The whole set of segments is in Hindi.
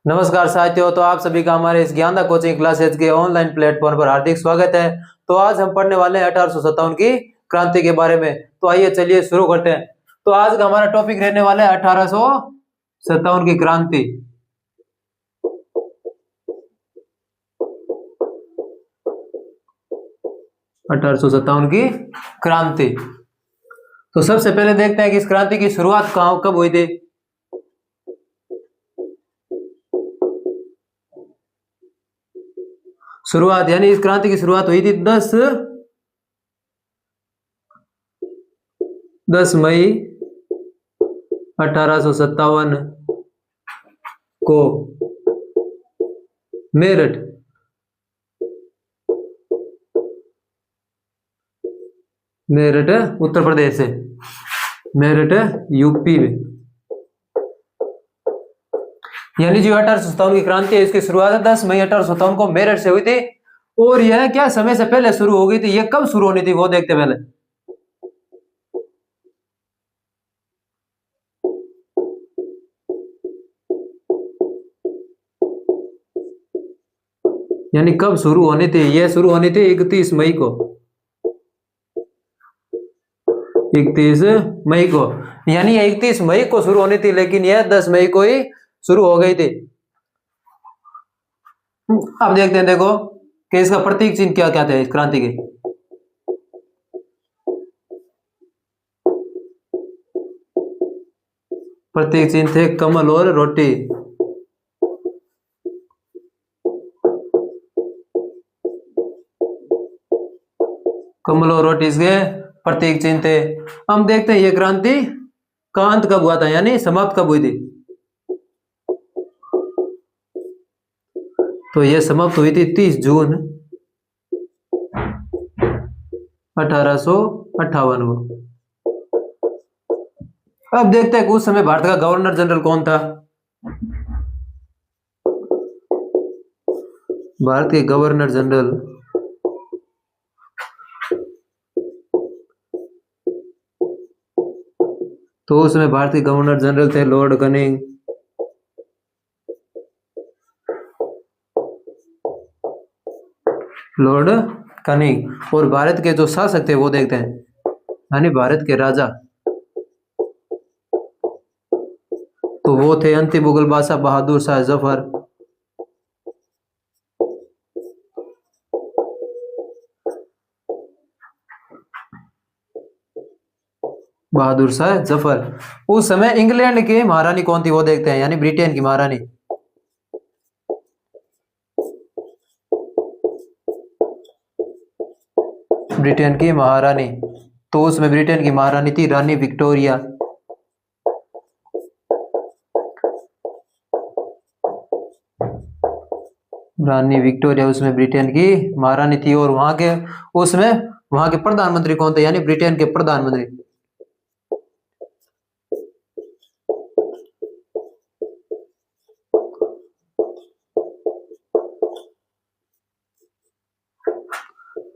नमस्कार साथियों। तो आप सभी का हमारे इस ज्ञानदा कोचिंग क्लासेज के ऑनलाइन प्लेटफॉर्म पर हार्दिक स्वागत है। तो आज हम पढ़ने वाले हैं 1857 की क्रांति के बारे में। तो आइए चलिए शुरू करते हैं। तो आज का हमारा टॉपिक रहने वाला है 1857 की क्रांति। 1857 की क्रांति। तो सबसे पहले देखते हैं कि इस क्रांति की शुरुआत कब हुई थी। शुरुआत यानी इस क्रांति की शुरुआत हुई थी 10 मई 1857 को मेरठ उत्तर प्रदेश से, मेरठ यूपी में। यानी जो 1857 की क्रांति है इसकी शुरुआत 10 मई 1857 को मेरठ से हुई थी। और यह क्या समय से पहले शुरू हो गई थी, यह कब शुरू होनी थी वो देखते पहले। यानी कब शुरू होनी थी, यह शुरू होनी थी 31 मई को। 31 मई को, यानी 31 मई को शुरू होनी थी, लेकिन यह 10 मई को ही शुरू हो गई थी। अब देखते हैं, देखो कि इसका प्रतीक चिन्ह क्या क्या थे इस क्रांति के। प्रतीक चिन्ह थे कमल और रोटी। कमल और रोटी इसके प्रतीक चिन्ह थे। हम देखते हैं ये क्रांति का अंत कब हुआ था, यानी समाप्त कब हुई थी। तो यह समाप्त हुई थी 30 जून 1858 को। अब देखते हैं कि उस समय भारत का गवर्नर जनरल कौन था। भारत के गवर्नर जनरल तो उसमें भारत के गवर्नर जनरल थे लॉर्ड कनिंग। Lord cunning. और भारत के जो शासक थे वो देखते हैं, यानी भारत के राजा तो वो थे अंतिम मुगल बादशाह बहादुर शाह जफर। बहादुर शाह जफर। उस समय इंग्लैंड की महारानी कौन थी वो देखते हैं, यानी ब्रिटेन की महारानी। ब्रिटेन की महारानी, तो उसमें ब्रिटेन की महारानी थी रानी विक्टोरिया। रानी विक्टोरिया उसमें ब्रिटेन की महारानी थी। और वहां के प्रधानमंत्री कौन थे, यानी ब्रिटेन के प्रधानमंत्री।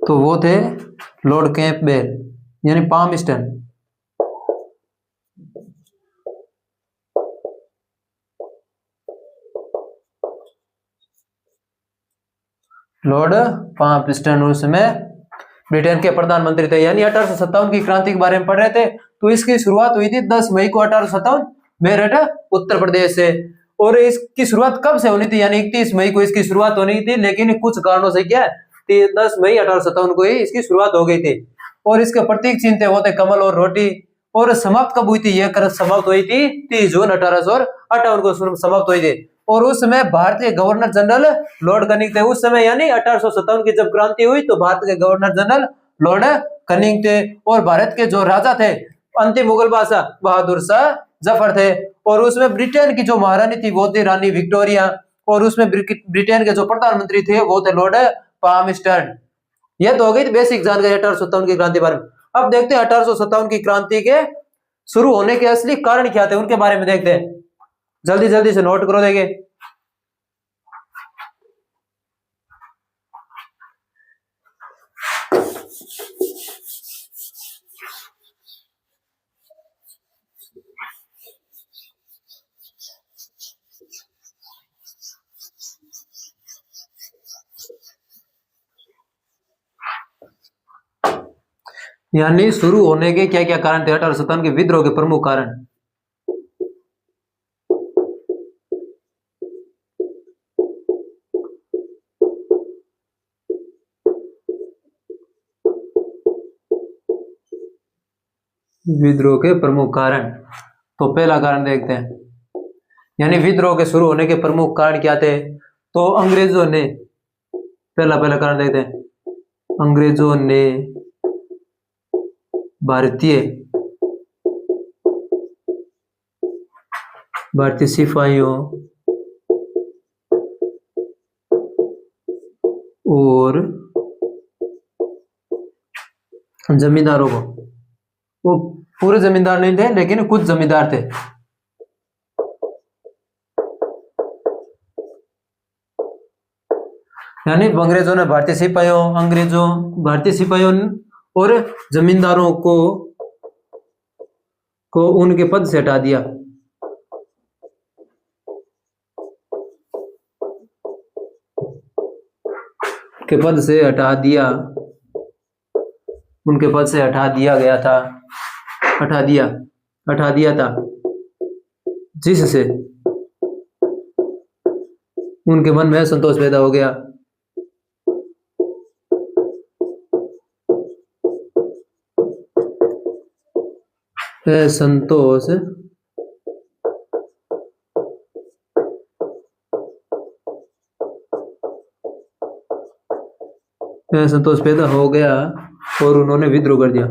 तो वो थे लॉर्ड कैंपबेल, यानी पामस्टन। लॉर्ड पामस्टन उसमें ब्रिटेन के प्रधानमंत्री थे। यानी 1857 की क्रांति के बारे में पढ़ रहे थे। तो इसकी शुरुआत हुई थी 10 मई को 1857 मेरठ उत्तर प्रदेश से। और इसकी शुरुआत कब से होनी थी, यानी 31 मई को इसकी शुरुआत होनी थी, लेकिन कुछ कारणों से क्या 10 मई 1857 को ही इसकी शुरुआत हो गई थी। और इसके प्रतीक चिन्ह थे वो थे कमल और रोटी। और समाप्त कब हुई थी, यह समाप्त हुई थी 30 जून 1858 को समाप्त हुई थी। और उस समय भारतीय गवर्नर जनरल लॉर्ड कनिंग थे उस समय, यानी 1857 की जब क्रांति हुई तो भारत के गवर्नर जनरल लॉर्ड कनिंग थे। और भारत के जो राजा थे अंतिम मुगल बादशाह बहादुर शाह जफर थे। और उसमें ब्रिटेन की जो महारानी थी वो थी रानी विक्टोरिया। और उसमें ब्रिटेन के जो प्रधानमंत्री थे वो थे लॉर्ड पामस्टन। यह तो हो गई बेसिक जानकारी 1857 की क्रांति बारे में। अब देखते हैं 1857 की क्रांति के शुरू होने के असली कारण क्या थे उनके बारे में देखते हैं। जल्दी जल्दी से नोट करो देंगे। यानी शुरू होने के क्या क्या कारण थे 1857 के विद्रोह के प्रमुख कारण। विद्रोह के प्रमुख कारण, तो पहला कारण देखते हैं, यानी विद्रोह के शुरू होने के प्रमुख कारण क्या थे। तो अंग्रेजों ने, पहला कारण देखते हैं, अंग्रेजों ने भारतीय सिपाहियों और जमींदारों को, वो पूरे जमींदार नहीं थे लेकिन कुछ जमींदार थे, यानी अंग्रेजों ने भारतीय सिपाहियों और जमींदारों को उनके पद से हटा दिया। के पद से हटा दिया, उनके पद से हटा दिया गया था, हटा दिया था, जिससे उनके मन में संतोष पैदा हो गया। संतोष पैदा हो गया और उन्होंने विद्रोह कर दिया।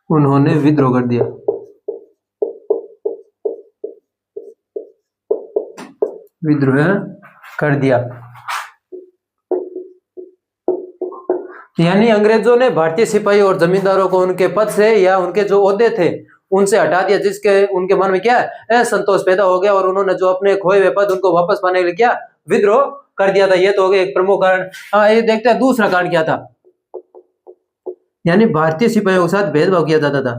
उन्होंने विद्रोह कर दिया। विद्रोह कर दिया, यानी अंग्रेजों ने भारतीय सिपाही और जमींदारों को उनके पद से या उनके जो ओहदे थे उनसे हटा दिया, जिसके उनके मन में क्या है, असंतोष पैदा हो गया और उन्होंने जो अपने खोए हुए पद उनको वापस पाने के लिए क्या, विद्रोह कर दिया था। ये तो हो गया एक प्रमुख कारण। हाँ, ये देखते हैं दूसरा कारण क्या था, यानी भारतीय सिपाहियों के साथ भेदभाव किया जाता था।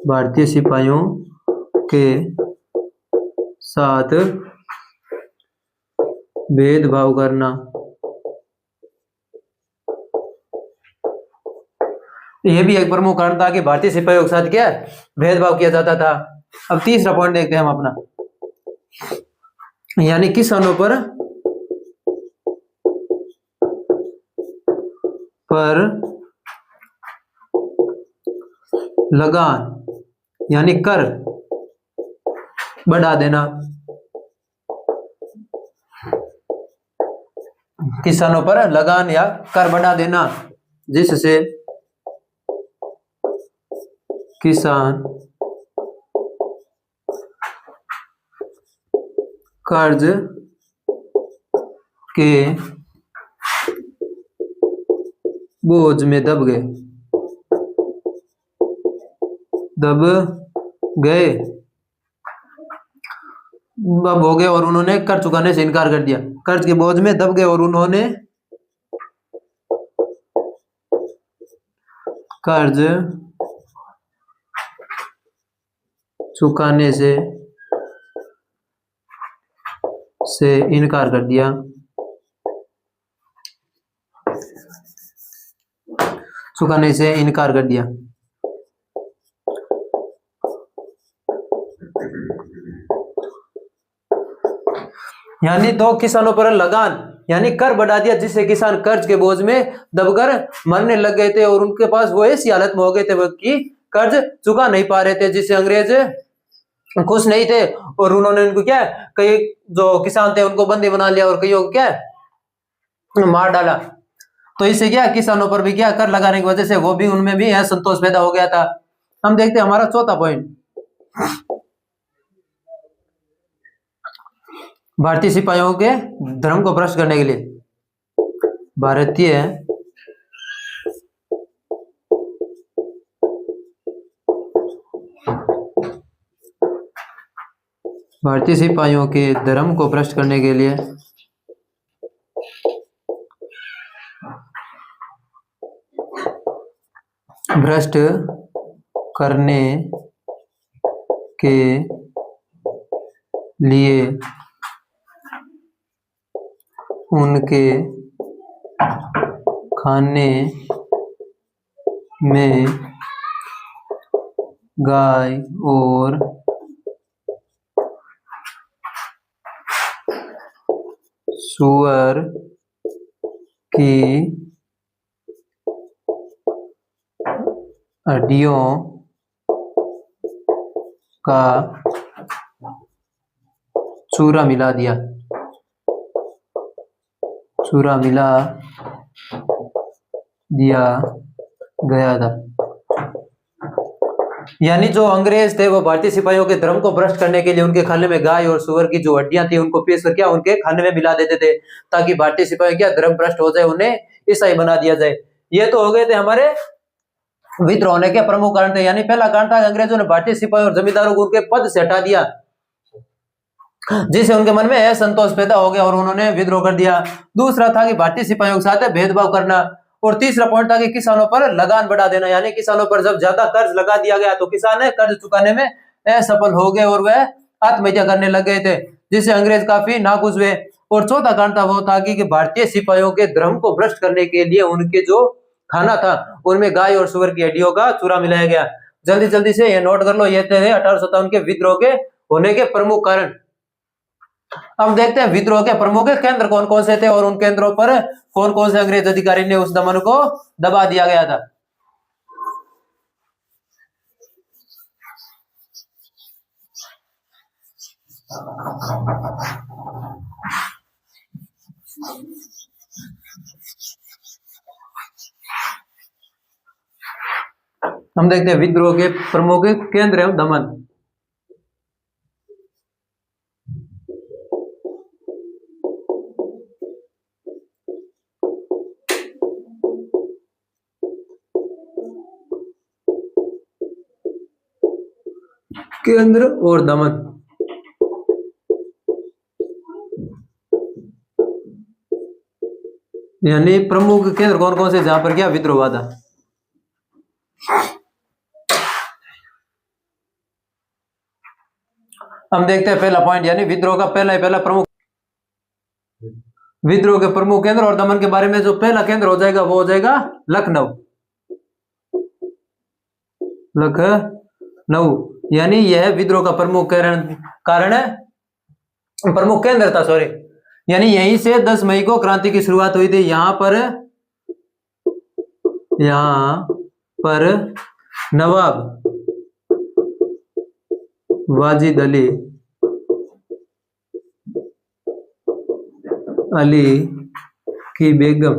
भारतीय सिपाहियों के साथ भेदभाव करना, यह भी एक प्रमुख कारण था कि भारतीय सिपाहियों के साथ क्या भेदभाव किया जाता था। अब तीसरा पॉइंट देखते हैं हम अपना, यानी किसानों पर लगान यानी कर बढ़ा देना, किसानों पर लगान या कर बढ़ा देना, जिससे किसान कर्ज के बोझ में दब गए अब हो गए और उन्होंने कर चुकाने से इनकार कर दिया, कर्ज के बोझ में दब गए और उन्होंने कर्ज चुकाने से इनकार कर दिया। चुकाने से इनकार कर दिया। यानी तो किसानों पर लगान यानी कर बढ़ा दिया, जिससे किसान कर्ज के बोझ में दबकर मरने लग गए थे और उनके पास वो ऐसी हालत में हो गए थे कि कर्ज चुका नहीं पा रहे थे, जिससे अंग्रेज खुश नहीं थे और उन्होंने उनको क्या, कई जो किसान थे उनको बंदी बना लिया और कईयों को क्या मार डाला। तो इससे क्या किसानों पर भी क्या कर लगाने की वजह से वो भी उनमें भी असंतोष पैदा हो गया था। हम देखते हैं हमारा चौथा पॉइंट, भारतीय सिपाहियों के धर्म को भ्रष्ट करने के लिए भारतीय भारतीय सिपाहियों के धर्म को भ्रष्ट करने के लिए भ्रष्ट करने के लिए उनके खाने में गाय और सूअर की हड्डियों का चूरा मिला दिया गया था। यानी जो अंग्रेज थे वो भारतीय सिपाहियों के धर्म को भ्रष्ट करने के लिए उनके खाने में गाय और सूअर की जो हड्डियां थी उनको पेश करके उनके खाने में मिला देते थे, ताकि भारतीय सिपाही क्या धर्म भ्रष्ट हो जाए, उन्हें ईसाई बना दिया जाए। ये तो हो गए थे हमारे विद्रोह होने के प्रमुख कारण थे। यानी पहला कारण था अंग्रेजों ने भारतीय सिपाही और जमींदारों को उनके पद से हटा दिया, जिससे उनके मन में असंतोष पैदा हो गया और उन्होंने विद्रोह कर दिया। दूसरा था कि भारतीय सिपाहियों के साथ भेदभाव करना, और तीसरा पॉइंट था कि किसानों पर लगान बढ़ा देना। यानी किसानों पर जब ज्यादा कर्ज लगा दिया गया तो किसान कर्ज चुकाने में असफल हो गए और वह आत्महत्या करने लग गए थे, जिससे अंग्रेज काफी नाखुश हुए। और चौथा कारण था वो था कि भारतीय सिपाहियों के धर्म को भ्रष्ट करने के लिए उनके जो खाना था उनमें गाय और सुअर की हड्डियों का चूरा मिलाया गया। जल्दी जल्दी से ये नोट कर लो, ये थे 1857 के विद्रोह के होने के प्रमुख कारण। अब देखते हैं विद्रोह के प्रमुख केंद्र कौन कौन से थे और उन केंद्रों पर कौन कौन से अंग्रेज अधिकारी ने उस दमन को दबा दिया गया था। हम देखते हैं विद्रोह के प्रमुख केंद्र एवं दमन। केंद्र और दमन, यानी प्रमुख केंद्र कौन कौन से जहां पर क्या विद्रोह हुआ था। हम देखते हैं पहला पॉइंट, यानी विद्रोह का पहला प्रमुख विद्रोह के प्रमुख केंद्र और दमन के बारे में जो पहला केंद्र हो जाएगा वो हो जाएगा लखनऊ। यानी यह विद्रोह का प्रमुख कारण है, प्रमुख केंद्र था, सॉरी। यानी यहीं से 10 मई को क्रांति की शुरुआत हुई थी। यहां पर नवाब वाजिद अली की बेगम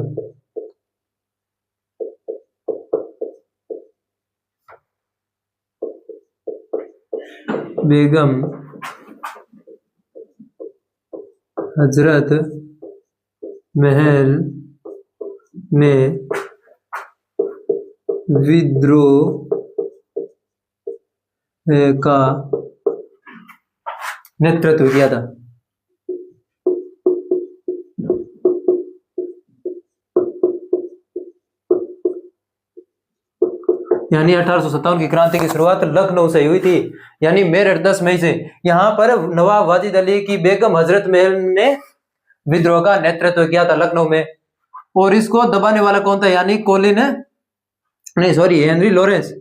हजरत महल ने विद्रोह का नेतृत्व किया था। यानी 1857 की क्रांति की शुरुआत लखनऊ से हुई थी, यानी मेरठ 10 मई से। यहाँ पर नवाब वाजिद अली की बेगम हजरत महल ने विद्रोह का नेतृत्व किया था लखनऊ में। और इसको दबाने वाला कौन था, यानी हेनरी लॉरेंस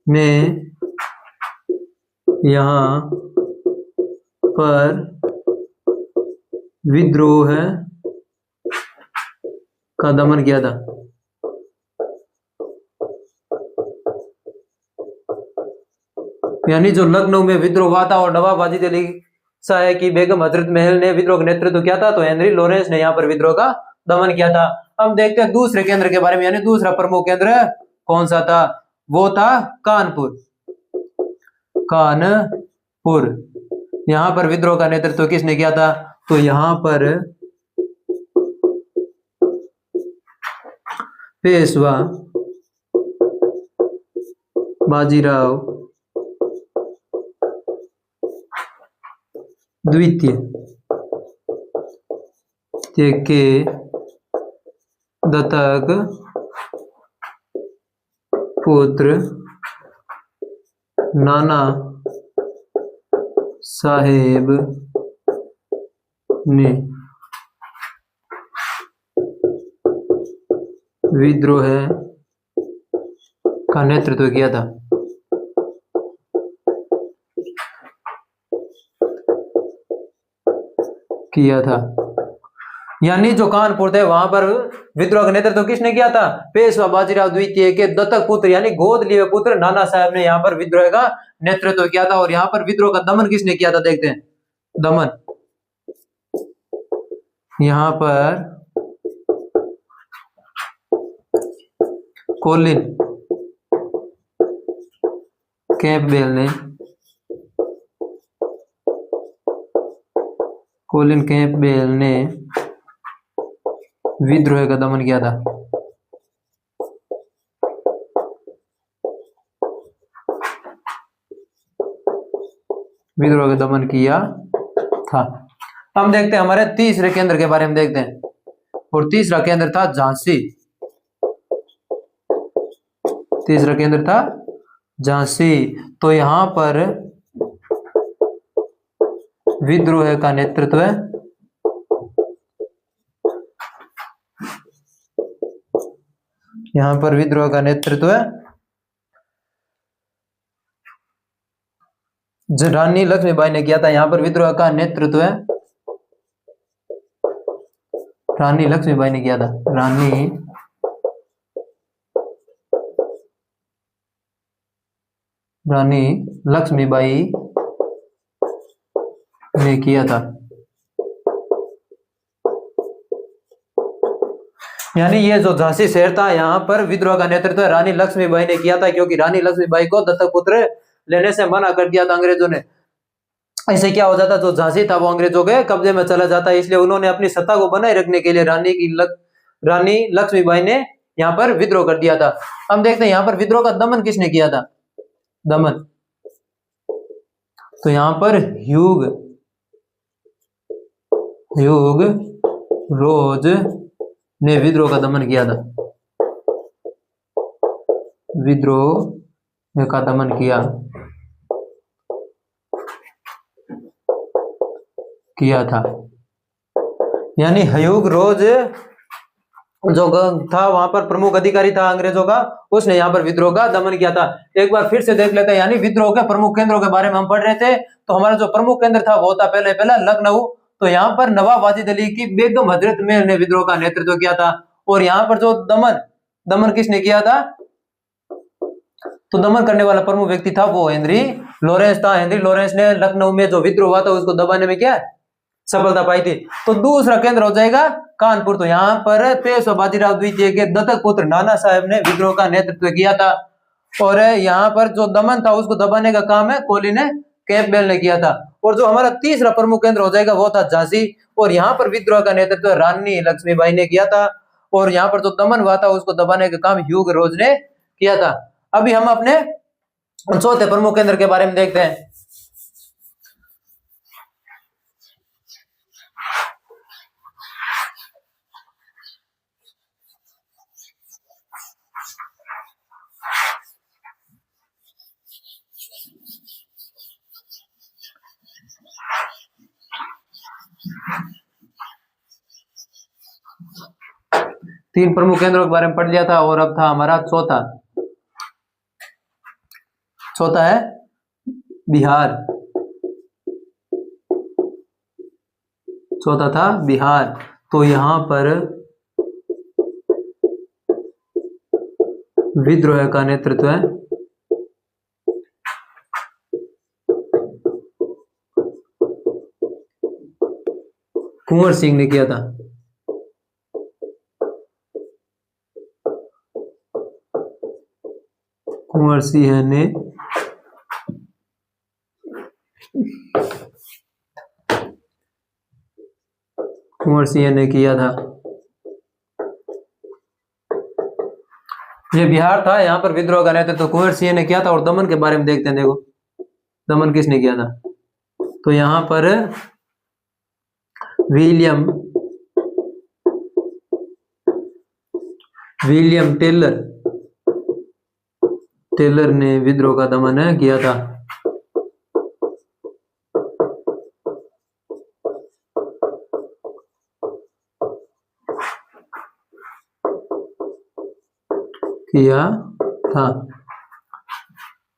ने यहाँ पर विद्रोह का दमन किया था। यानी जो लखनऊ में विद्रोह हुआ था और नवाब वाजिद अली शाह की बेगम हजरत महल ने विद्रोह का नेतृत्व किया था, तो हेनरी लॉरेंस ने यहाँ पर विद्रोह का दमन किया था। हम देखते हैं दूसरे केंद्र के बारे में, यानी दूसरा प्रमुख केंद्र कौन सा था, वो था कानपुर। यहाँ पर विद्रोह का नेतृत्व किसने किया था, तो यहाँ पर पेशवा बाजीराव द्वितीय के दत्तक पुत्र नाना साहेब ने विद्रोह का नेतृत्व किया था। यानी जो कानपुर थे वहां पर विद्रोह का नेतृत्व किसने किया था? पेशवा बाजीराव द्वितीय के दत्तक पुत्र यानी गोद लिए पुत्र नाना साहब ने यहाँ पर विद्रोह का नेतृत्व किया था। और यहाँ पर विद्रोह का दमन किसने किया था? देखते हैं। दमन यहाँ पर कोलिन कैंपबेल ने विद्रोह का दमन किया था। विद्रोह का दमन किया था। हम देखते हैं हमारे तीसरे केंद्र के बारे में देखते हैं। और तीसरा केंद्र था झांसी। तीसरा केंद्र था झांसी। तो यहां पर विद्रोह का नेतृत्व रानी लक्ष्मीबाई ने किया था। यहां पर विद्रोह का नेतृत्व रानी लक्ष्मीबाई ने किया था। रानी लक्ष्मीबाई ने किया था। यानी ये जो झांसी शहर था यहाँ पर विद्रोह का नेतृत्व रानी लक्ष्मीबाई ने किया था, क्योंकि रानी लक्ष्मीबाई को दत्तक पुत्र लेने से मना कर दिया था अंग्रेजों ने। ऐसे क्या हो जाता, जो झांसी था वो अंग्रेजों के कब्जे में चला जाता। इसलिए उन्होंने अपनी सत्ता को बनाए रखने के लिए रानी लक्ष्मीबाई ने यहाँ पर विद्रोह कर दिया था। हम देखते हैं यहाँ पर विद्रोह का दमन किसने किया था? दमन तो यहाँ पर ह्यूग रोज ने विद्रोह का दमन किया था। विद्रोह का दमन किया था। यानी ह्यूग रोज जो था वहां पर प्रमुख अधिकारी था अंग्रेजों का, उसने यहाँ पर विद्रोह का दमन किया था। एक बार फिर से देख लेते हैं। यानी विद्रोह के प्रमुख केंद्रों के बारे में हम पढ़ रहे थे। तो हमारा जो प्रमुख केंद्र था वो था पहला लखनऊ। तो यहाँ पर नवाब वाजिद अली की बेगम हजरत महल ने विद्रोह का नेतृत्व किया था। और यहाँ पर जो दमन किसने किया था? तो दमन करने वाला प्रमुख व्यक्ति था वो हेनरी लॉरेंस था। हेनरी लॉरेंस ने लखनऊ में जो विद्रोह हुआ था उसको दबाने में क्या सफलता पाई थी। तो दूसरा केंद्र हो जाएगा कानपुर। तो यहाँ पर पेशवा बाजीराव द्वितीय के दत्तक पुत्र नाना साहब ने विद्रोह का नेतृत्व किया था। और यहाँ पर जो दमन था उसको दबाने का काम है कोलिन कैंपबेल ने किया था। और जो हमारा तीसरा प्रमुख केंद्र हो जाएगा वो था झांसी। और यहाँ पर विद्रोह का नेतृत्व रानी लक्ष्मीबाई ने किया था। और यहाँ पर जो दमन हुआ था उसको दबाने का काम ह्यूग रोज ने किया था। अभी हम अपने चौथे प्रमुख केंद्र के बारे में देखते हैं। 3 प्रमुख केंद्रों के बारे में पढ़ लिया था। और अब था हमारा चौथा है बिहार। चौथा था बिहार। तो यहां पर विद्रोह का नेतृत्व है कुंवर सिंह ने किया था। कुंवर सिंह ने किया था। ये बिहार था, यहाँ पर विद्रोह का नेतृत्व कुंवर सिंह ने किया था। और दमन के बारे में देखते हैं। देखो दमन किसने किया था, तो यहाँ पर विलियम टेलर ने विद्रोह का दमन किया था।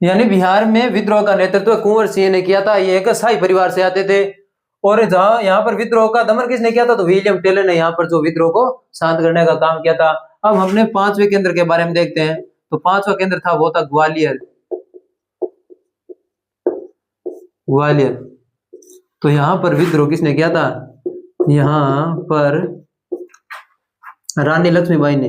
यानी बिहार में विद्रोह का नेतृत्व कुंवर सिंह ने किया था। ये एक शाही परिवार से आते थे। और जहां यहाँ पर विद्रोह का दमन किसने किया था, तो विलियम टेलर ने यहाँ पर जो विद्रोह को शांत करने का काम किया था। अब हमने 5वें केंद्र के बारे में देखते हैं। तो 5वां केंद्र था वो था ग्वालियर। तो यहाँ पर विद्रोह किसने किया था, यहाँ पर रानी लक्ष्मीबाई ने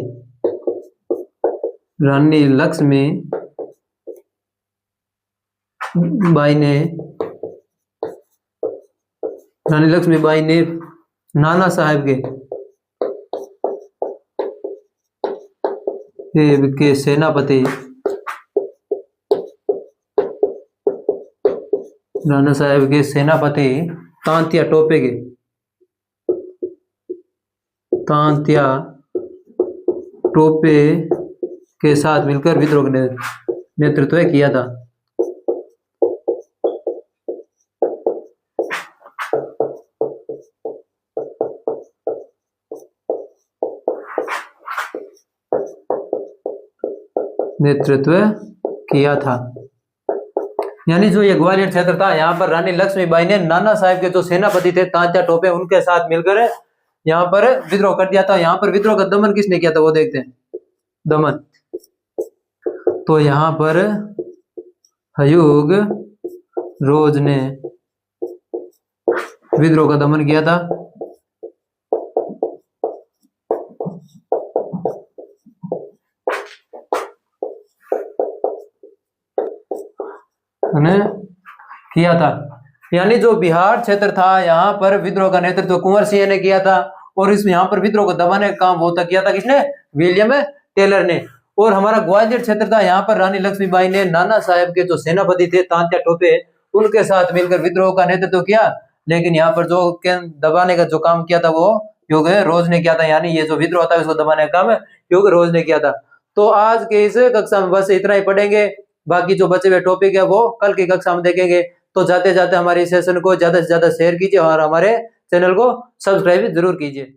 नाना साहेब के सेनापति तांत्या टोपे के साथ मिलकर विद्रोह ने नेतृत्व किया था। यानी जो ये ग्वालियर क्षेत्र था, यहाँ पर रानी लक्ष्मीबाई ने नाना साहेब के जो सेनापति थे तांत्या टोपे, उनके साथ मिलकर यहाँ पर विद्रोह कर दिया था। यहाँ पर विद्रोह का दमन किसने किया था वो देखते हैं। दमन तो यहाँ पर हयूग रोज ने विद्रोह का दमन किया था। यानी जो बिहार क्षेत्र था, यहाँ पर विद्रोह का नेतृत्व कुंवर सिंह ने किया था। और इसमें यहाँ पर विद्रोह को दबाने का काम वो किया था किसने, विलियम टेलर ने। और हमारा ग्वालियर क्षेत्र था, यहाँ पर रानी लक्ष्मीबाई ने नाना साहेब के जो सेनापति थे तांत्या टोपे, उनके साथ मिलकर विद्रोह का नेतृत्व किया। लेकिन यहाँ पर जो दबाने का जो काम किया था वो योग रोज ने किया था। यानी ये जो विद्रोह था उसको दबाने का काम योग रोज ने किया था। तो आज के इस कक्षा में बस इतना ही पढ़ेंगे। बाकी जो बचे हुए टॉपिक है वो कल की कक्षा में देखेंगे। तो जाते जाते हमारे सेशन को ज्यादा से ज्यादा शेयर कीजिए और हमारे चैनल को सब्सक्राइब जरूर कीजिए।